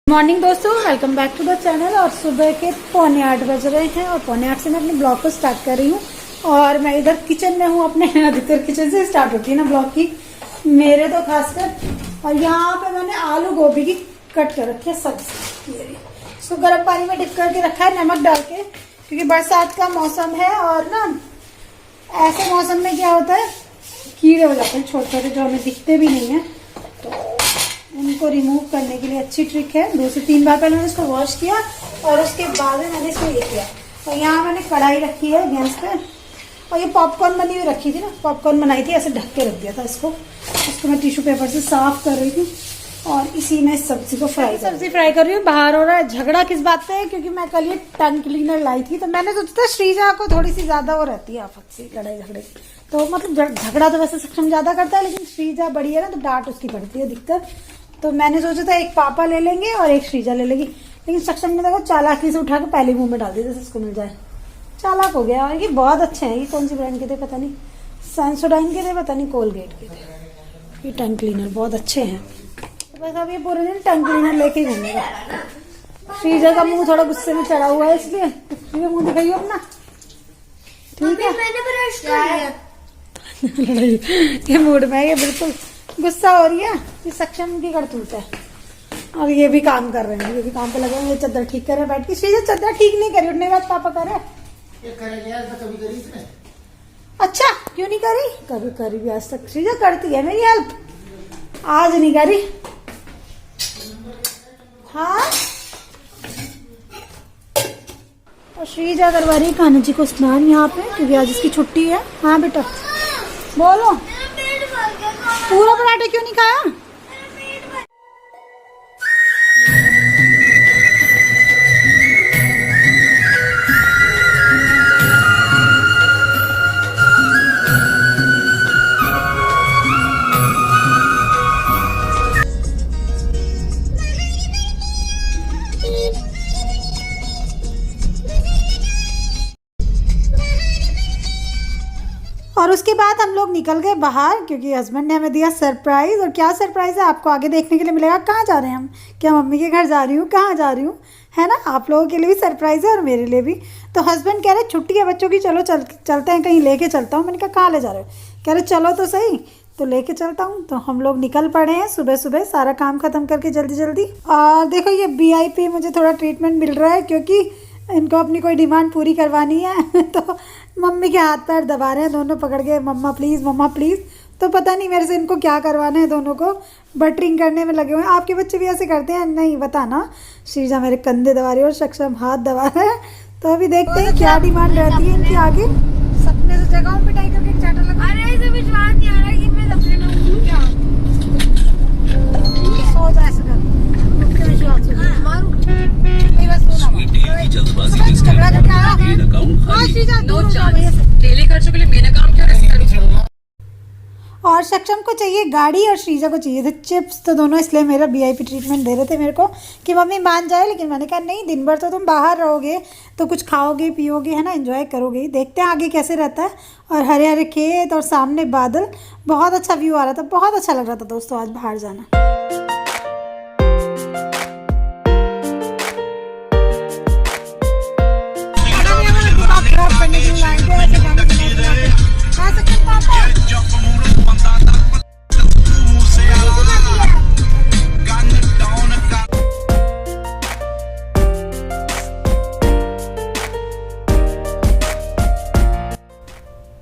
Morning दोस्तों, welcome back to the channel. और सुबह के 7:45 बज रहे हैं और 7:45 से मैं अपने ब्लॉग को स्टार्ट कर रही हूँ। और मैं इधर किचन में हूँ अपने। अधिकतर किचन से स्टार्ट होती है ना ब्लॉग की, मेरे तो खासकर। और यहाँ पे मैंने आलू गोभी की कट कर रखी है सब्जी। इसको गर्म पानी में डिप करके रखा है नमक डाल के, क्योंकि बरसात का मौसम है। और ना ऐसे मौसम में क्या होता है, कीड़े हो जाते हैं छोटे छोटे जो हमें दिखते भी नहीं है, तो उनको रिमूव करने के लिए अच्छी ट्रिक है। 2 से 3 बार पहले मैंने इसको वॉश किया और उसके बाद मैंने इसको ये किया। और यहाँ मैंने कढ़ाई रखी है गैस पे, और ये पॉपकॉर्न बनी हुई रखी थी ना, पॉपकॉर्न बनाई थी, ऐसे ढक के रख दिया था इसको। मैं टिश्यू पेपर से साफ कर रही थी और इसी में सब्जी को सब्जी फ्राई कर रही हूँ। बाहर हो रहा है झगड़ा किस बात पे है, क्योंकि मैं कल ये टंग क्लीनर लाई थी, तो मैंने सोचा था श्रीजा को थोड़ी सी ज्यादा वो रहती है आफत से लड़ाई झगड़े, तो मतलब झगड़ा तो वैसे सक्षम ज्यादा करता है, लेकिन श्रीजा बड़ी है ना, तो डांट उसकी पड़ती है दिक्कत। तो मैंने सोचा था एक पापा ले लेंगे और एक श्रीजा ले लेगी, लेकिन सक्षम ने देखो चालाकी से उठा के पहले मुंह में डाल दिया जैसे इसको मिल जाए। चालाक हो गया। और ये बहुत अच्छे हैं। ये कौन सी ब्रांड के थे पता नहीं, सेंसोडाइन के थे, पता नहीं कोलगेट के थे। ये टंग क्लीनर बहुत अच्छे हैं। तो बस अब ये पूरे दिन टंग क्लीनर लेके ही घूमेगा। श्रीजा का मुंह थोड़ा गुस्से में चढ़ा हुआ है, इसलिए श्रीजा मुंह दिखाइए अपना, ठीक है। मैंने ब्रश कर लिया। ये मूड में है, ये बिल्कुल गुस्सा हो रही है। ये सक्षम की करतूत है। और ये भी काम कर रहे हैं, ये भी काम पे लगे हैं। ये चादर ठीक कर रहे हैं बैठ के। श्रीजा चादर ठीक नहीं करी, उठने के बाद पापा करे। कभी करी इसने। अच्छा, क्यों नहीं करी? कभी करी भी आज तक। श्रीजा करती है मेरी हेल्प, आज नहीं करी। हाँ, और श्रीजा करवा रही कान्हा जी को स्नान यहाँ पे, क्योंकि आज इसकी छुट्टी है। हाँ बेटा बोलो, पूरा पराठा क्यों नहीं खाया? और उसके बाद हम लोग निकल गए बाहर, क्योंकि हस्बैंड ने हमें दिया सरप्राइज। और क्या सरप्राइज है आपको आगे देखने के लिए मिलेगा। कहाँ जा रहे हैं हम? क्या मम्मी के घर जा रही हूँ, कहाँ जा रही हूँ, है ना। आप लोगों के लिए भी सरप्राइज है और मेरे लिए भी। तो हस्बैंड कह रहे छुट्टी है बच्चों की, चलो चलते हैं कहीं, लेके चलता हूँ। मैंने कहा कहाँ ले जा रहे हो? कह रहे चलो तो सही, तो लेके चलता हूँ। तो हम लोग निकल पड़े हैं सुबह सुबह, सारा काम खत्म करके जल्दी जल्दी। और देखो ये VIP मुझे थोड़ा ट्रीटमेंट मिल रहा है, क्योंकि इनको अपनी कोई डिमांड पूरी करवानी है। तो मम्मी के हाथ पैर दबा रहे हैं दोनों पकड़ के, मम्मा प्लीज़ मम्मा प्लीज़। तो पता नहीं मेरे से इनको क्या करवाना है, दोनों को बटरिंग करने में लगे हुए हैं। आपके बच्चे भी ऐसे करते हैं? नहीं बताना। श्रीजा मेरे कंधे दबा रही है और सक्षम हाथ दबा रहा है। तो अभी देखते हैं क्या डिमांड रहती है इनकी आगे। सपने से जगहों पिटाई करके चाटा लगा। अरे इसे विश्वास नहीं आ रहा कि मैं सपने में हूँ क्या। सो जा ऐसे कर, विश्वास मारू जल्दबाजी में झगड़ा करके आया। Account Sreeja no chance. Daily खर्चों के लिए मेरा काम क्यों रिस्क करूँ। और सक्षम को चाहिए गाड़ी और श्रीजा को चाहिए थे चिप्स। तो दोनों इसलिए मेरा VIP ट्रीटमेंट दे रहे थे मेरे को, कि मम्मी मान जाए। लेकिन मैंने कहा नहीं, दिन भर तो तुम बाहर रहोगे, तो कुछ खाओगे पियोगे, है ना, एंजॉय करोगे। देखते हैं आगे कैसे रहता है। और हरे हरे खेत और सामने बादल, बहुत अच्छा व्यू आ रहा था, बहुत अच्छा लग रहा था दोस्तों आज बाहर जाना।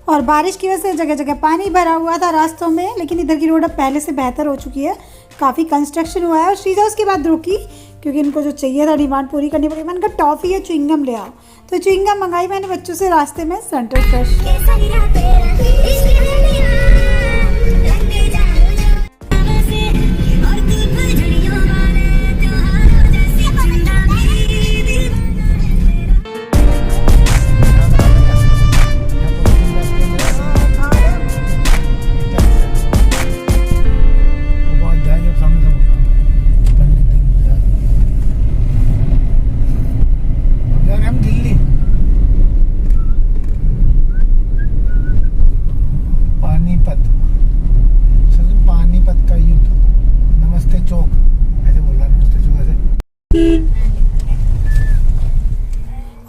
और बारिश की वजह से जगह जगह पानी भरा हुआ था रास्तों में, लेकिन इधर की रोड अब पहले से बेहतर हो चुकी है, काफ़ी कंस्ट्रक्शन हुआ है। और श्रीजा उसके बाद रुकी, क्योंकि इनको जो चाहिए था डिमांड पूरी करनी पड़ी। मैंने कहा टॉफ़ी या च्युइंगम ले आओ, तो च्युइंगम मंगाई मैंने बच्चों से रास्ते में, सेंटर फ्रेश।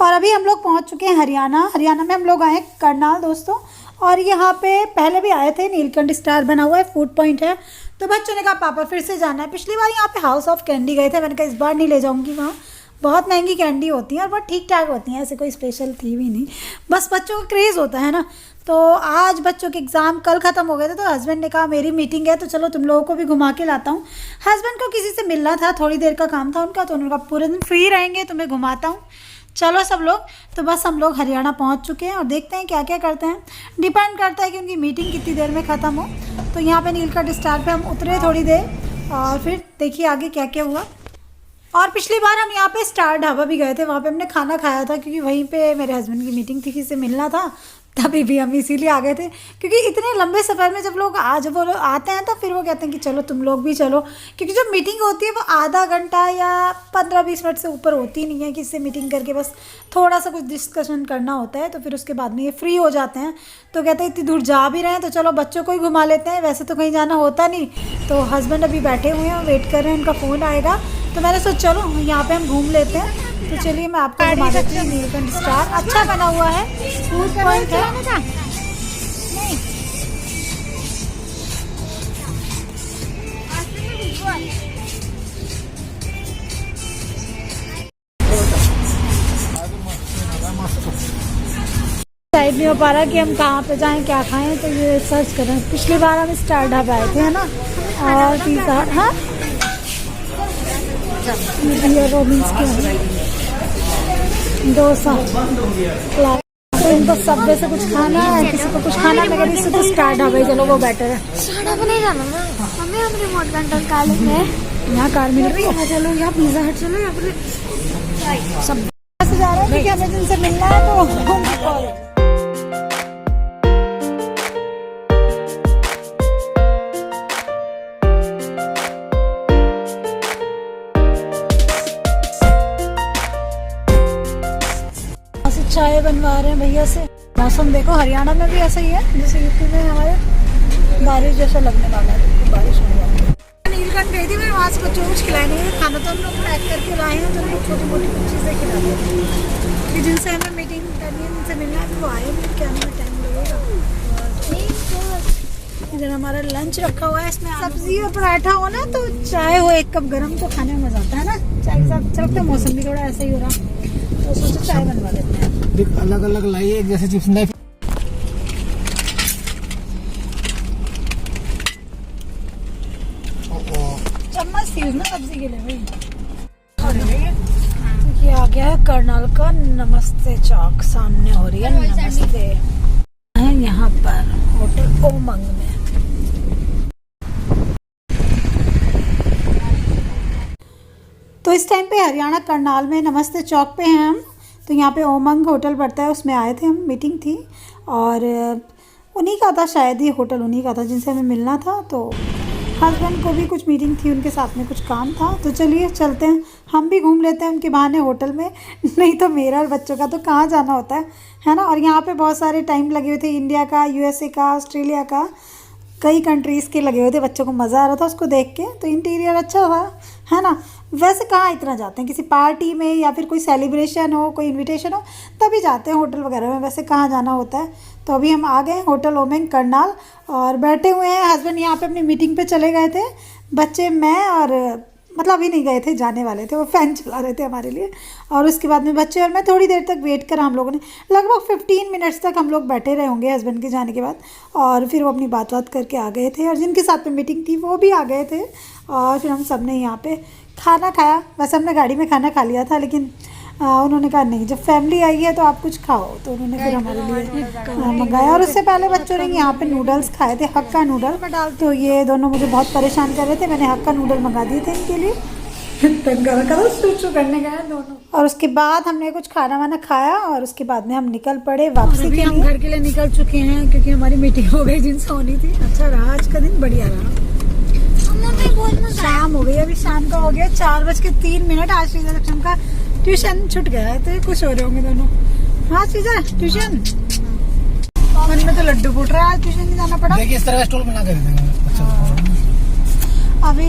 और अभी हम लोग पहुंच चुके हैं हरियाणा में हम लोग आए करनाल दोस्तों। और यहाँ पे पहले भी आए थे, नीलकंठ स्टार बना हुआ है, फूड पॉइंट है। तो बच्चों ने कहा पापा फिर से जाना है। पिछली बार यहाँ पे हाउस ऑफ कैंडी गए थे, मैंने कहा इस बार नहीं ले जाऊँगी वहाँ, बहुत महंगी कैंडी होती है और बहुत ठीक ठाक होती हैं, ऐसे कोई स्पेशल थी भी नहीं, बस बच्चों का क्रेज़ होता है ना। तो आज बच्चों के एग्ज़ाम कल ख़त्म हो गए थे, तो हस्बैंड ने कहा मेरी मीटिंग है तो चलो तुम लोगों को भी घुमा के लाता हूँ। हस्बैंड को किसी से मिलना था, थोड़ी देर का काम था उनका, तो उन्होंने कहा पूरे दिन फ्री रहेंगे तुम्हें घुमाता हूँ, चलो सब लोग। तो बस हम लोग हरियाणा पहुँच चुके हैं और देखते हैं क्या क्या करते हैं, डिपेंड करता है कि उनकी मीटिंग कितनी देर में ख़त्म हो। तो यहाँ पर नीलकंठ स्टार पर हम उतरे थोड़ी देर और फिर देखिए आगे क्या क्या हुआ। और पिछली बार हम यहाँ पे स्टार ढाबा भी गए थे, वहाँ पे हमने खाना खाया था क्योंकि वहीं पे मेरे हस्बैंड की मीटिंग थी, किसी से मिलना था, तभी भी हम इसीलिए आ गए थे। क्योंकि इतने लंबे सफ़र में जब लोग वो लोग आते हैं तो फिर वो कहते हैं कि चलो तुम लोग भी चलो, क्योंकि जो मीटिंग होती है वो आधा घंटा या 15-20 मिनट से ऊपर होती नहीं है, किसी से मीटिंग करके बस थोड़ा सा कुछ डिस्कशन करना होता है, तो फिर उसके बाद में ये फ्री हो जाते हैं। तो कहते हैं इतनी दूर जा भी रहे हैं तो चलो बच्चों को ही घुमा लेते हैं, वैसे तो कहीं जाना होता नहीं। तो हस्बैंड अभी बैठे हुए हैं, वेट कर रहे हैं, उनका फ़ोन आएगा, तो मैंने सोचा चलो यहाँ पे हम घूम लेते हैं। तो चलिए मैं आपको घुमा देती हूँ। नीलकंठ स्टार अच्छा बना हुआ है, फूड पॉइंट है। साइड नहीं हो पा रहा कि हम कहाँ पे जाएं क्या खाएं, तो ये सर्च करें। पिछली बार हम स्टार ढाबा आए थे है ना, और पिज़्ज़ा, हाँ रोबिन्स के डोसा। तो इनको सबवे से कुछ खाना है, किसी को कुछ खाना लगे किसी को स्टार ढाबा ही चलो वो बेटर है। स्टार ढाबा नहीं जाना ना, हमें हम रिमोट कंट्रोल कार में यहाँ कार मिल रही है, चलो यहाँ पिज़्ज़ा हट चलो, यहाँ पर सब से जा रहे हैं क्योंकि हमें जिनसे मिलना है तो चाय बनवा रहे हैं भैया से। मौसम देखो हरियाणा में भी ऐसा ही है जैसे यूपी में हमारे बारिश जैसा लगने वाला है, बारिश होने वाली है। नीलकंठ गई थी मैं, वहाँ से बच्चों को कुछ खिलाए नहीं, खाना तो हम लोग पैक करके लाए हैं, तो हम लोग छोटी मोटी कुछ चीज़ें खिलाते हैं कि जिनसे हमें मीटिंग करनी है, जिनसे मिलना है, तो वो आए नहीं, क्या हमें टाइम लगेगा। इधर हमारा लंच रखा हुआ है, इसमें सब्जी और पराठा हो ना तो चाय हो एक कप गर्म, तो खाने में मजा आता है ना चाय के साथ। चलते मौसम भी थोड़ा ऐसा ही हो रहा, तो सोचो चाय बनवा लेते हैं। अलग अलग लाइए, जैसे चिप्स नहीं। चम्मच थी उसमें सब्जी के लिए भाई। ये आ गया है करनाल का नमस्ते चौक, सामने हो रही है नमस्ते है यहाँ पर होटल ओमंग में। तो इस टाइम पे हरियाणा करनाल में नमस्ते चौक पे हैं हम। तो यहाँ पे ओमंग होटल पड़ता है, उसमें आए थे हम, मीटिंग थी और उन्हीं का था शायद, ये होटल उन्हीं का था जिनसे हमें मिलना था। तो हस्बैंड को भी कुछ मीटिंग थी, उनके साथ में कुछ काम था, तो चलिए चलते हैं, हम भी घूम लेते हैं उनके बहाने होटल में। नहीं तो मेरा और बच्चों का तो कहाँ जाना होता है ना। और यहाँ पे बहुत सारे टाइम लगे हुए थे, इंडिया का, यूएसए का, ऑस्ट्रेलिया का, कई कंट्रीज़ के लगे हुए थे। बच्चों को मज़ा आ रहा था उसको देख के, तो इंटीरियर अच्छा था है ना। वैसे कहाँ इतना जाते हैं, किसी पार्टी में या फिर कोई सेलिब्रेशन हो, कोई इनविटेशन हो, तभी जाते हैं होटल वगैरह में, वैसे कहाँ जाना होता है। तो अभी हम आ गए होटल ओमंग करनाल और बैठे हुए हैं। हस्बैंड यहाँ पे अपनी मीटिंग पे चले गए थे, बच्चे मैं और मतलब अभी नहीं गए थे, जाने वाले थे, वो फ़ैन चला रहे थे हमारे लिए। और उसके बाद में बच्चे और मैं थोड़ी देर तक वेट करा, हम लोगों ने लगभग 15 मिनट्स तक हम लोग बैठे रहे होंगे हस्बैंड के जाने के बाद। और फिर वो अपनी बात करके आ गए थे और जिनके साथ में मीटिंग थी वो भी आ गए थे। और फिर हम सब ने यहाँ पे खाना खाया। वैसे हमने गाड़ी में खाना खा लिया था, लेकिन उन्होंने कहा नहीं, जब फैमिली आई है तो आप कुछ खाओ, तो उन्होंने फिर हमारे लिए मंगाया। और उससे पहले बच्चों ने यहाँ पे नूडल्स खाए थे, हक्का नूडल। तो ये दोनों मुझे बहुत परेशान कर रहे थे, मैंने हक्का नूडल मंगा दिए थे इनके लिए। करने गए दोनों। और उसके बाद हमने कुछ खाना वाना खाया और उसके बाद में हम निकल पड़े वापसी के लिए। हम घर के लिए निकल चुके हैं क्योंकि हमारी मीटिंग हो गई जिनसे होनी थी। अच्छा रहा आज का दिन, बढ़िया रहा। शाम हो गई, अभी शाम का हो गया 4:03। आज श्रीजा लक्ष्म का ट्यूशन छूट गया है, तो ये खुश हो रहे होंगे दोनों। हाँ श्रीजा ट्यूशन, मन में तो लड्डू फूट रहा है, आज ट्यूशन नहीं जाना पड़ा। देखिए इस तरह का स्टॉल बना कर देंगे। अभी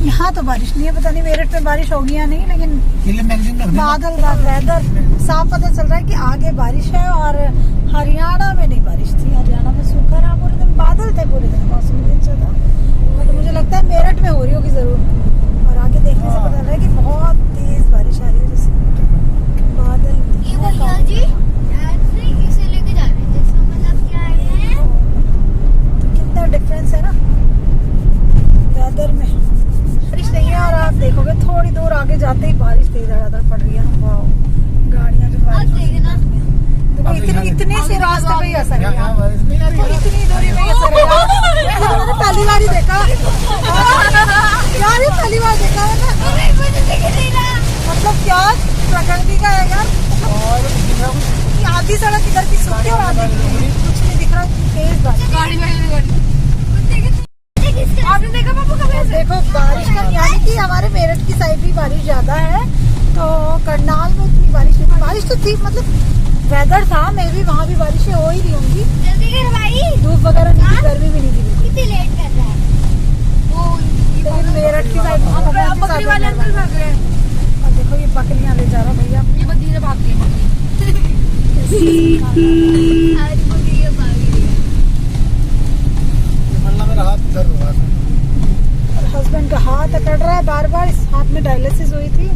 यहाँ तो बारिश नहीं है, पता नहीं मेरठ में बारिश होगी या नहीं, लेकिन बादल वेदर साफ पता चल रहा है कि आगे बारिश है। और हरियाणा में नहीं बारिश थी, हरियाणा में सूखा रहा पूरे दिन, बादल थे पूरे दिन, मौसम भी अच्छा था। तो मुझे लगता है मेरठ में हो रही होगी जरूर। और आगे देखने से पता चल रहा है कि बहुत तेज बारिश आ रही है, जैसे बादल। ये भैया जी शायद से इसे लेके जा रहे हैं, जिसका मतलब क्या है तो कितना डिफरेंस है ना वेदर में। बारिश नहीं है और आप देखोगे थोड़ी दूर आगे जाते ही बारिश तेज ज्यादा पड़ रही है। वाह, गाड़ियां जो बारिश में देखना देखो इतने से रास्ते पे ही असर है यहाँ यहाँ। बारिश नहीं आ रही है। इतनी दूरी में ही असर है यहाँ। मैंने पहली बार ही देखा यार, ये पहली बार देखा है ना। मतलब क्या प्रकृति का है यार। और दिख रहा कुछ? कि आधी सड़क इधर की सूखी और आधी कुछ नहीं दिख रहा, तेज बारिश। गाड़ी में आपने देखा पापा कभी ऐसे? देखो बारिश का यानी कि हमारे मेरठ की साइड भी बारिश ज्यादा है, तो करनाल में इतनी बारिश नहीं। बारिश तो थी, मतलब वेदर था, मे भी वहाँ भी बारिशें हो ही रही होंगी। जल्दी कर भाई, धूप वगैरह नहीं थी, गर्मी भी नहीं थी बिल्कुल। कितनी लेट कर रहा है वो। लेकिन मेरठ की साइड बकरी वाले अंकल भाग रहे हैं। और देखो ये बकरियां ले जा रहा भैया। ये बदीरे भाग गई बकरी। आज मुझे ये भागी है। ये मल्ला मेरा हाथ दर्द हो रहा था। और हस्बैंड का हाथ अकड़ रहा है बार बार, इस हाथ में डायलिसिस हुई थी।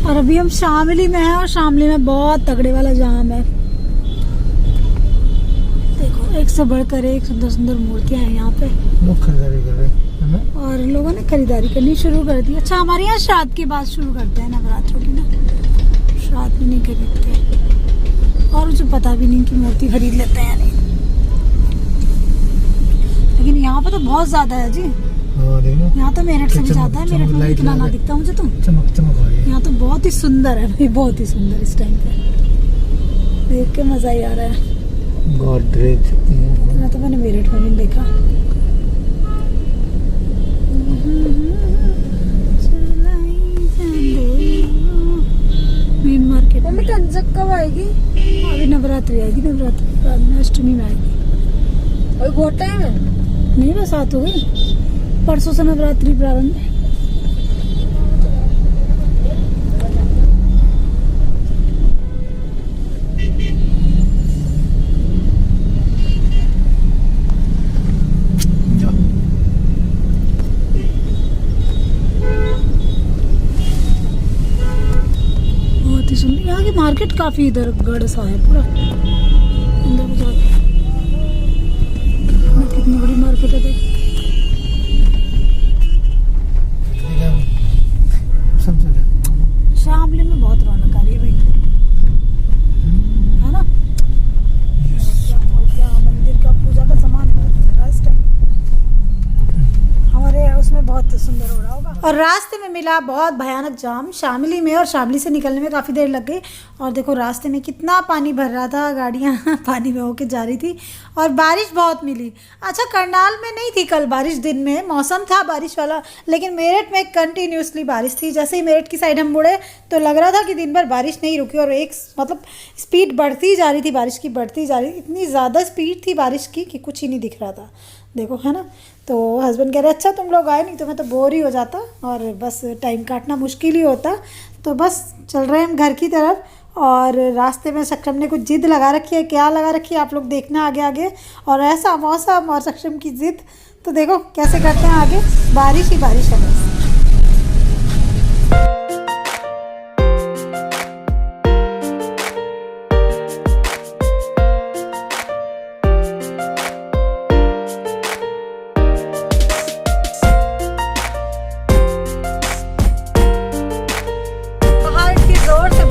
और अभी हम शामली में हैं और शामली में बहुत तगड़े वाला जाम है। देखो एक से बढ़कर एक सुंदर सुंदर मूर्तियां हैं यहाँ पे, लोग खरीदारी कर रहे हैं ना। और लोगों ने खरीदारी करनी शुरू कर दी। अच्छा, हमारे यहाँ श्राद्ध के बाद शुरू करते हैं नवरात्रों की ना, श्राद्ध भी नहीं खरीदते और मुझे पता भी नहीं कि मूर्ति खरीद लेते हैं या नहीं। लेकिन यहाँ पे तो बहुत ज्यादा है जी, हाँ देखना, यहाँ तो मेरठ से भी ज्यादा है। मेरठ में लाइट इतना ना लगा है। दिखता मुझे तो। चमक चमक आ रही है। यहाँ तो बहुत ही सुंदर है भाई, बहुत ही सुंदर। इस टाइम पे देख के मजा ही आ रहा है। गॉडरेज इतना तो मैंने मेरठ में भी नहीं देखा। मेन मार्केट में कंजक कब आएगी? अभी नवरात्रि आएगी, नवरात्रि के बाद में अष्टमी में आएगी। और बहुत टाइम है। नहीं बस सात हो गई, परसों से नवरात्रि प्रारंभ है। बहुत ही सुंदर यहाँ की मार्केट, काफी इधर गढ़ सा है पूरा अंदर जाके। कितनी बड़ी मार्केट है देख। सब जगह शामली में बहुत रौनक आ रही है भाई, है ना। क्या मंदिर का पूजा का सामान बहुत मिल रहा है इस टाइम, हमारे उसमें बहुत सुंदर हो रहा होगा। और रास्ते में मिला बहुत भयानक जाम शामली में, और शामली से निकलने में काफ़ी देर लग गई। और देखो रास्ते में कितना पानी भर रहा था, गाड़ियाँ पानी में होके जा रही थी। और बारिश बहुत मिली। अच्छा, करनाल में नहीं थी कल बारिश, दिन में मौसम था बारिश वाला, लेकिन मेरठ में कंटिन्यूसली बारिश थी। जैसे ही मेरठ की साइड हम मुड़े तो लग रहा था कि दिन भर बारिश नहीं रुकी, और एक मतलब स्पीड बढ़ती जा रही थी, बारिश की बढ़ती जा रही, इतनी ज़्यादा स्पीड थी बारिश की कि कुछ ही नहीं दिख रहा था। देखो, है ना। तो हस्बैंड कह रहे अच्छा तुम लोग आए, नहीं तो मैं तो बोर ही हो जाता और बस टाइम काटना मुश्किल ही होता। तो बस चल रहे हैं हम घर की तरफ। और रास्ते में सक्षम ने कुछ जिद लगा रखी है, क्या लगा रखी है आप लोग देखना आगे आगे। और ऐसा मौसम और सक्षम की जिद, तो देखो कैसे करते हैं आगे। बारिश ही बारिश है बस।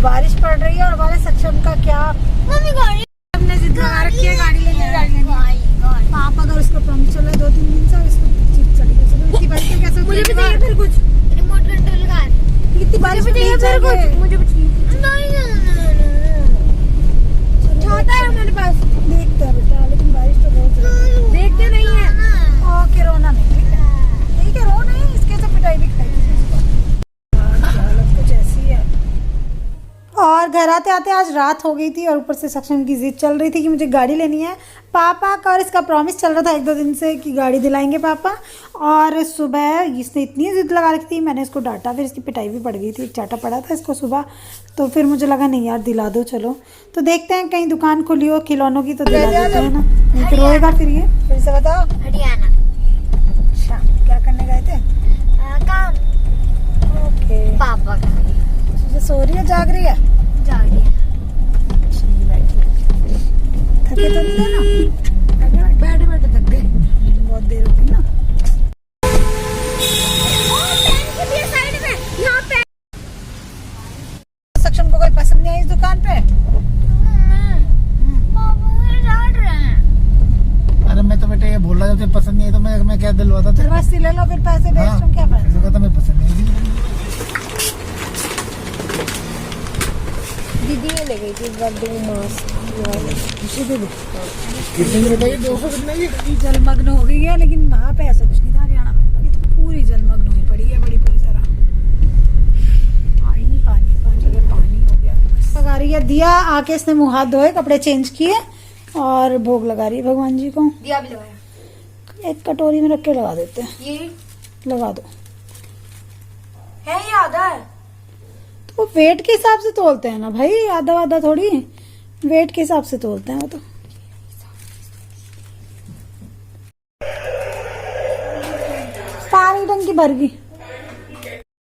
बारिश पड़ रही है और हमारे सक्षम का क्या, मम्मी गाड़ी हमने जिद लगा रखी है गाड़ी लेने, गाड़ी लेने। पापा अगर उसका प्रॉमिस चल रहा है 2-3 दिन से, इसको जिद चली गई। चलो इतनी बारिश में कैसे, मुझे भी चाहिए फिर कुछ रिमोट कंट्रोल कार। इतनी बारिश में चाहिए फिर कुछ, मुझे भी चाहिए। नहीं छोटा है हमारे पास। देखते हैं बेटा, लेकिन बारिश तो बहुत ज्यादा है। देखते नहीं है। ओके, रोना नहीं, ठीक है ठीक है, रो नहीं, इसके तो पिटाई भी खाई। हालत कुछ ऐसी है। और और घर आते आते आज रात हो गई थी और ऊपर से सक्षम की जिद चल रही थी कि मुझे गाड़ी लेनी है पापा का, और इसका प्रॉमिस चल रहा था 1-2 दिन से कि गाड़ी दिलाएंगे पापा। और सुबह इसने इतनी जिद लगा रखी थी, मैंने इसको डांटा, फिर इसकी पिटाई भी पड़ गई थी, चाटा पड़ा था इसको सुबह। तो फिर मुझे लगा नहीं यार दिला दो चलो। तो देखते हैं कहीं दुकान खुली हो खिलौनों की तो दिला देते हैं ना, नहीं तो रोएगा फिर ये। फिर से बताओ। हरियाणा। अच्छा क्या करने गए थे? काम। ओके। पापा का। सो रही है जाग रही है? जा रही है। थके तो नहीं है ना? बैठे बैठे थक गए। बहुत देर हो गई ना। साइड में यहाँ पे सक्षम को कोई पसंद नहीं आई इस दुकान पे? पापा मुझे डांट रहे हैं। अरे मैं तो बेटे ये बोल रहा था तुझे पसंद नहीं है तो मैं क्या दिलवाता था। दरवाज़ी ले लो फिर पैसे वेस्ट हो, क्या फायदा? ऐसा कहता मैं पसंद नहीं है। दीदी ने ले गई थी इस बार 2 मास्क। कितने की बताइए? 200 कितने की? जलमग्न हो गई है, लेकिन वहाँ पे ऐसा कुछ नहीं था हरियाणा में, ये तो पूरी जलमग्न हुई पड़ी है बड़ी पूरी तरह। पानी पानी पानी पानी हो गया। लगा रही है दिया, आके इसने मुँह हाथ धोए, कपड़े चेंज किए और भोग लगा रही है भगवान जी को। दिया भी लगाया। एक कटोरी में रख के लगा देते हैं। ये लगा दो। है ये आधा है। तो वेट के हिसाब से तोलते हैं ना भाई, आधा आधा थोड़ी, वेट के हिसाब से तोलते हैं वो तो। पानी टंकी भर गई।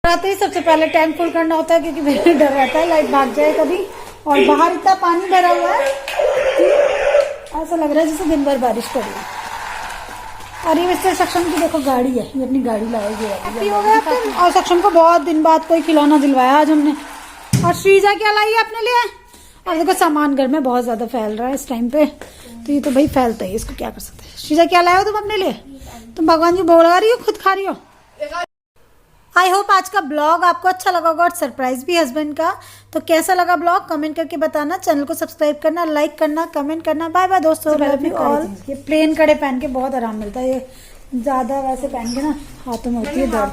आते ही सबसे पहले टैंक फुल करना होता है क्योंकि मेरे डर रहता है लाइट भाग जाए कभी। और बाहर इतना पानी भरा हुआ है कि ऐसा लग रहा है जैसे दिन भर बारिश पड़ी है। और ये मिस्टर सक्षम की देखो गाड़ी है, ये अपनी गाड़ी लाएगी। हैप्पी हो गया फिर। और सक्षम को बहुत दिन बाद कोई खिलौना दिलवाया आज हमने। और श्रीजा क्या लाई है अपने लिए? और देखो सामान घर में बहुत ज्यादा फैल रहा है इस टाइम पे, तो ये तो भाई फैलता ही, इसको क्या कर सकते हैं। श्रीजा क्या लाए हो तुम अपने लिए? तुम भगवान जी भोग लगा रही हो, खुद खा रही हो। आई होप आज का ब्लॉग आपको अच्छा लगा होगा और सरप्राइज भी हस्बैंड का। तो कैसा लगा ब्लॉग कमेंट करके बताना, चैनल को सब्सक्राइब करना, लाइक करना, कमेंट करना। बाय बाय दोस्तों, लव यू ऑल। ये प्लेन कड़े पहन के बहुत आराम मिलता है, ये ज्यादा वैसे पहन के ना हाथों में होती है दर्द।